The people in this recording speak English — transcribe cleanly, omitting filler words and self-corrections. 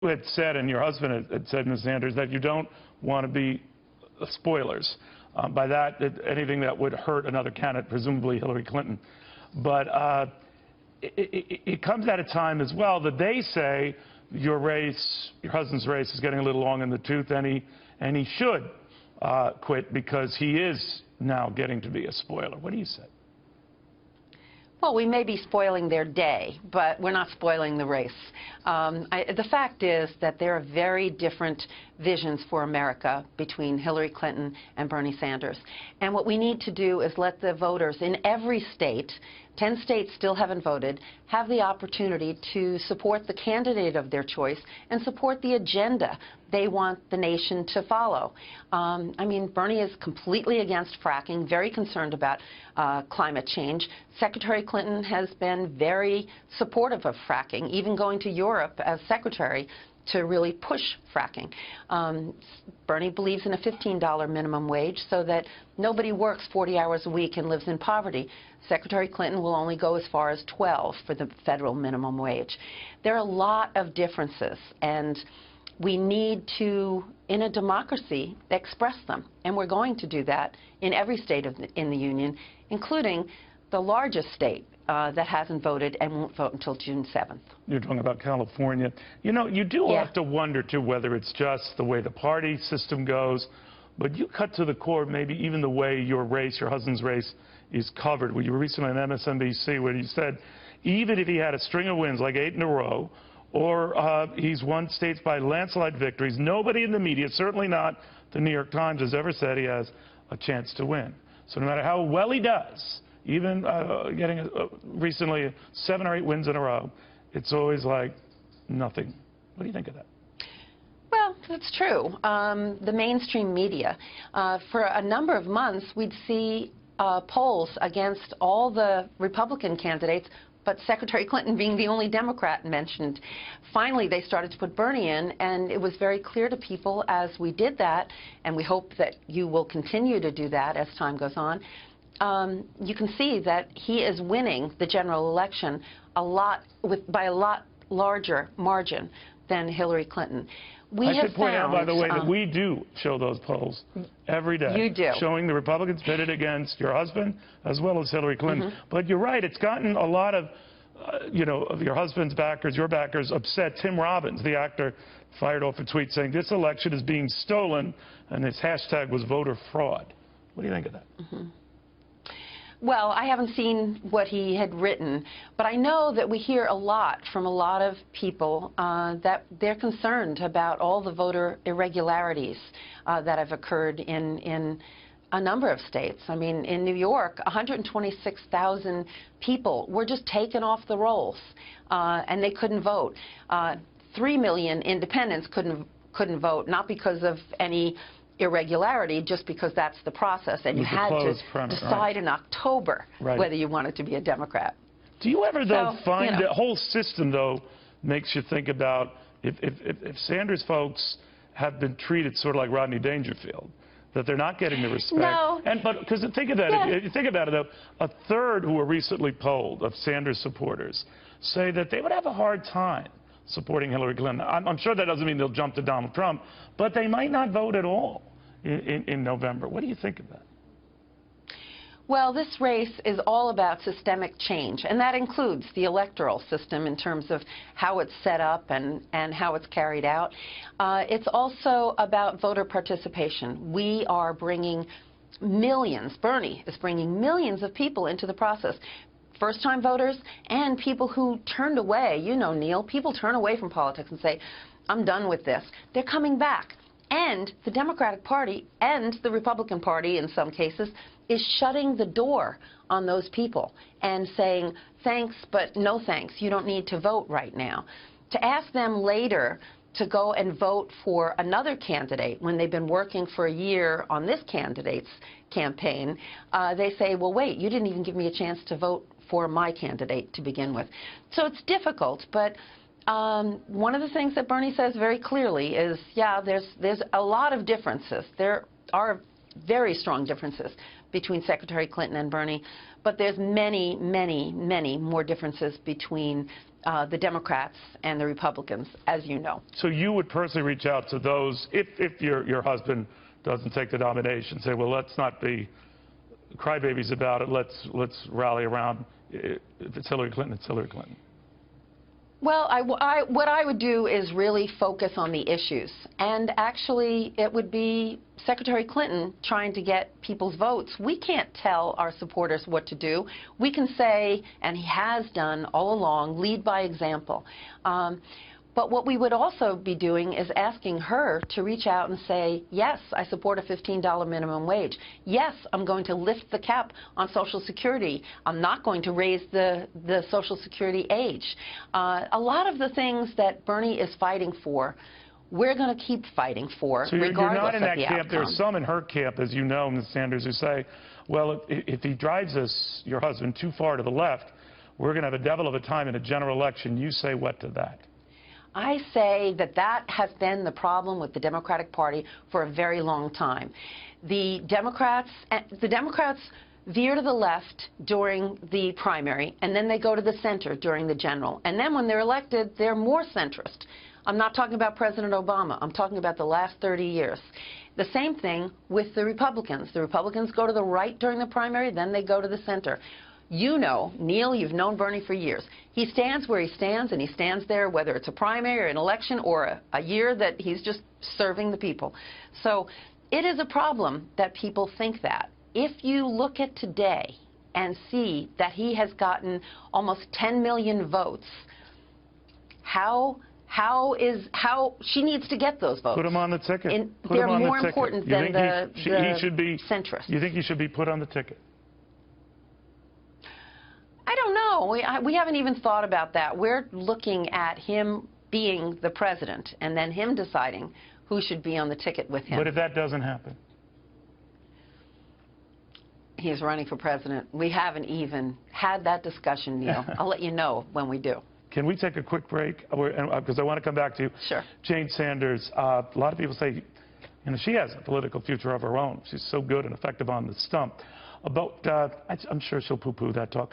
had said, and your husband had said, Ms. Sanders, that you don't want to be spoilers. By that, anything that would hurt another candidate, presumably Hillary Clinton. But it comes at a time as well that they say your husband's race is getting a little long in the tooth, and he should quit because he is now getting to be a spoiler. What do you say? Well, we may be spoiling their day, but we're not spoiling the race. The fact is that there are very different visions for America between Hillary Clinton and Bernie Sanders. And what we need to do is let the voters in every state, 10 states still haven't voted, have the opportunity to support the candidate of their choice and support the agenda they want the nation to follow. I mean, Bernie is completely against fracking, very concerned about climate change. Secretary Clinton has been very supportive of fracking, even going to Europe as secretary to really push fracking. Bernie believes in a $15 minimum wage so that nobody works 40 hours a week and lives in poverty. Secretary Clinton will only go as far as 12 for the federal minimum wage. There are a lot of differences, and we need to, in a democracy, express them. And we're going to do that in every state in the Union, including the largest state that hasn't voted and won't vote until June 7th. You're talking about California. You know, you do have to wonder, too, whether it's just the way the party system goes, but you cut to the core, maybe even the way your race, your husband's race, is covered. Well, you were recently on MSNBC where you said even if he had a string of wins, like 8 in a row, or he's won states by landslide victories, nobody in the media, certainly not the New York Times, has ever said he has a chance to win. So no matter how well he does, even getting recently 7 or 8 wins in a row, it's always like nothing. What do you think of that? Well, that's true. The mainstream media, for a number of months, we'd see polls against all the Republican candidates, but Secretary Clinton being the only Democrat mentioned. Finally, they started to put Bernie in, and it was very clear to people as we did that, and we hope that you will continue to do that as time goes on. You can see that he is winning the general election by a lot larger margin than Hillary Clinton. I should point out, by the way, that we do show those polls every day. You do. Showing the Republicans pitted against your husband as well as Hillary Clinton. But you're right, it's gotten a lot of, you know, of your husband's backers, your backers, upset. Tim Robbins, the actor, fired off a tweet saying this election is being stolen, and his hashtag was voter fraud. What do you think of that? Well, I haven't seen what he had written, but I know that we hear a lot from a lot of people that they're concerned about all the voter irregularities that have occurred in a number of states. I mean, in New York, 126,000 people were just taken off the rolls, and they couldn't vote. 3 million independents couldn't vote, not because of any irregularity, just because that's the process, and you had to decide in October whether you wanted to be a Democrat. Do you ever, though, find the whole system, though, makes you think about if Sanders folks have been treated sort of like Rodney Dangerfield, that they're not getting the respect? No. But because think of that, if you think about it, though, a third who were recently polled of Sanders supporters say that they would have a hard time supporting Hillary Clinton. I'm sure that doesn't mean they'll jump to Donald Trump, but they might not vote at all in November. What do you think of that? Well, this race is all about systemic change, and that includes the electoral system in terms of how it's set up and how it's carried out. It's also about voter participation. We are bringing millions, Bernie is bringing millions of people into the process. First-time voters and people who turned away. You know, Neil, people turn away from politics and say, I'm done with this. They're coming back. And the Democratic Party and the Republican Party, in some cases, is shutting the door on those people and saying, thanks, but no thanks. You don't need to vote right now. To ask them later to go and vote for another candidate when they've been working for a year on this candidate's campaign, they say, well, wait, you didn't even give me a chance to vote for my candidate to begin with. So it's difficult, but one of the things that Bernie says very clearly is, yeah, there's a lot of differences. There are very strong differences between Secretary Clinton and Bernie, but there's many, many, many more differences between the Democrats and the Republicans, as you know. So you would personally reach out to those, if your husband doesn't take the nomination, say, well, let's not be crybabies about it, let's rally around. If it's Hillary Clinton, it's Hillary Clinton. Well, what I would do is really focus on the issues. And actually, it would be Secretary Clinton trying to get people's votes. We can't tell our supporters what to do. We can say, and he has done all along, lead by example. But what we would also be doing is asking her to reach out and say, yes, I support a $15 minimum wage. Yes, I'm going to lift the cap on Social Security. I'm not going to raise the Social Security age. A lot of the things that Bernie is fighting for, we're going to keep fighting for, so regardless you're not in that of the camp. outcome. There are some in her camp, as you know, Ms. Sanders, who say, well, if he drives us, your husband, too far to the left, we're going to have a devil of a time in a general election. You say what to that? I say that that has been the problem with the Democratic Party for a very long time. The Democrats veer to the left during the primary, and then they go to the center during the general. And then when they're elected, they're more centrist. I'm not talking about President Obama. I'm talking about the last 30 years. The same thing with the Republicans. The Republicans go to the right during the primary, then they go to the center. You know, Neil, you've known Bernie for years. He stands where he stands, and he stands there whether it's a primary or an election or a year that he's just serving the people. So it is a problem that people think that. If you look at today and see that he has gotten almost 10 million votes, how she needs to get those votes. Put him on the ticket. They're more important than the centrist. You think he should be put on the ticket? I don't know. We haven't even thought about that. We're looking at him being the president and then him deciding who should be on the ticket with him. But if that doesn't happen? He's running for president. We haven't even had that discussion, Neil. I'll let you know when we do. Can we take a quick break? Because I want to come back to you. Sure. Jane Sanders, a lot of people say, you know, she has a political future of her own. She's so good and effective on the stump. I'm sure she'll poo-poo that talk.